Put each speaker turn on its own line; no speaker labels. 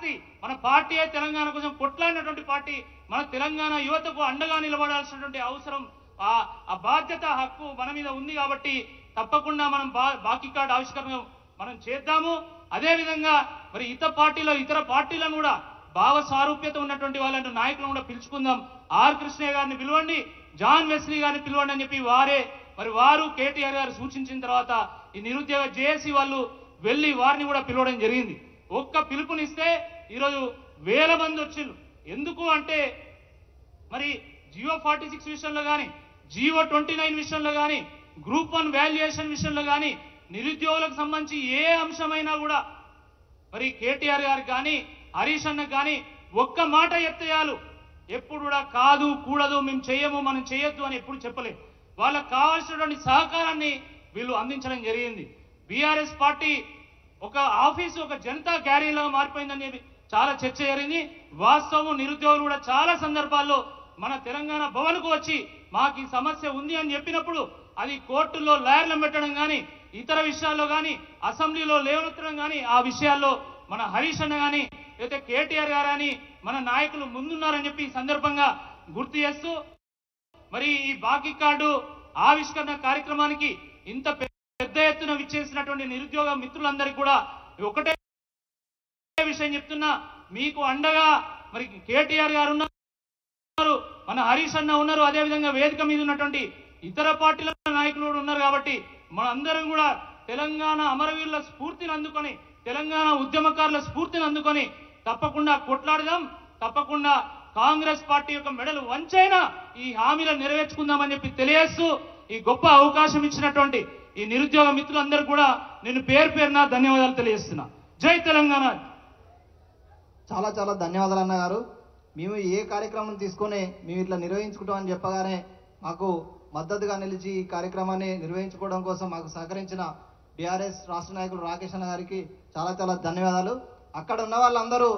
Party, మన party Telangana కోసం కొట్లాడినటువంటి party, మన తెలంగాణ యువతకు అండగా నిలబడాల్సినటువంటి అవసరం, ఆ బాధ్యత, హక్కు మన మీద ఉంది. కాబట్టి తప్పకుండా మనం బాకీ కార్డు ఆవిష్కరణ మనం చేద్దాము. అదేవిధంగా మరి ఇతర పార్టీలను కూడా భావ సారూప్యత ఉన్నటువంటి వాళ్ళని నాయకులను కూడా పిలుచుకుందాం. ఆర్ కృష్ణయ్య గారిని పిలవండి, జాన్ వెస్లీ గారిని పిలవండి అని చెప్పి వారు కేటీఆర్ గారు సూచించిన తర్వాత ఈ నిరుద్యోగ జేఏసీ వాళ్ళు వెళ్ళి వారిని కూడా పిలవడం జరిగింది. ఒక్క పిలుపునిస్తే ఈరోజు వేల మంది వచ్చిండ్రు. ఎందుకు అంటే మరి జియో 46 విషయంలో కానీ, జియో 29 విషయంలో కానీ, గ్రూప్ 1 వాల్యుయేషన్ విషయంలో కానీ, నిరుద్యోగులకు సంబంధించి ఏ అంశమైనా కూడా మరి కేటీఆర్ గారికి కానీ, హరీష్ అన్నకు కానీ ఒక్క మాట చెప్తే చాలు. ఎప్పుడు కూడా కాదు, కూడదు, మేము చెయ్యము, మనం చేయొద్దు అని ఎప్పుడు చెప్పలేదు. వాళ్ళకు కావాల్సినటువంటి సహకారాన్ని వీళ్ళు అందించడం జరిగింది. బీఆర్ఎస్ పార్టీ ఒక ఆఫీసు, ఒక జనతా క్యారీలాగా మారిపోయిందని చాలా చర్చ జరిగింది. వాస్తవం, నిరుద్యోగులు కూడా చాలా సందర్భాల్లో మన తెలంగాణ భవన్కు వచ్చి మాకు ఈ సమస్య ఉంది అని చెప్పినప్పుడు అది కోర్టుల్లో లాయర్లను పెట్టడం కానీ, ఇతర విషయాల్లో కానీ, అసెంబ్లీలో లేవనెత్తడం కానీ, ఆ విషయాల్లో మన హరీష్ అన్న కానీ లేకపోతే కేటీఆర్ గారు అని మన నాయకులు ముందున్నారని చెప్పి ఈ సందర్భంగా గుర్తు చేస్తూ మరి ఈ బాకీ కార్డు ఆవిష్కరణ కార్యక్రమానికి ఇంత పెద్ద ఎత్తున విచ్చేసినటువంటి నిరుద్యోగ మిత్రులందరికీ కూడా ఒకటే విషయం చెప్తున్నా, మీకు అండగా మరి కేటీఆర్ గారు ఉన్నారు, మన హరీష్ అన్న ఉన్నారు, అదేవిధంగా వేదిక మీద ఉన్నటువంటి ఇతర పార్టీల నాయకులు కూడా ఉన్నారు. కాబట్టి మనందరం కూడా తెలంగాణ అమరవీరుల స్ఫూర్తిని అందుకొని, తెలంగాణ ఉద్యమకారుల స్ఫూర్తిని అందుకొని తప్పకుండా కొట్లాడదాం. తప్పకుండా కాంగ్రెస్ పార్టీ యొక్క మెడలు వంచైనా ఈ హామీలను నెరవేర్చుకుందామని చెప్పి తెలియజేస్తూ ఈ గొప్ప అవకాశం ఇచ్చినటువంటి ఈ నిరుద్యోగ మిత్రులందరూ కూడా నేను పేరు పేరున ధన్యవాదాలు తెలియజేస్తున్నా. జై తెలంగాణ.
చాలా చాలా ధన్యవాదాలు అన్నగారు. మేము ఏ కార్యక్రమం తీసుకొని మేము ఇట్లా నిర్వహించుకుంటామని చెప్పగానే మాకు మద్దతుగా నిలిచి ఈ కార్యక్రమాన్ని నిర్వహించుకోవడం కోసం మాకు సహకరించిన బీఆర్ఎస్ రాష్ట్ర నాయకులు రాకేష్ అన్న గారికి చాలా చాలా ధన్యవాదాలు. అక్కడ ఉన్న వాళ్ళందరూ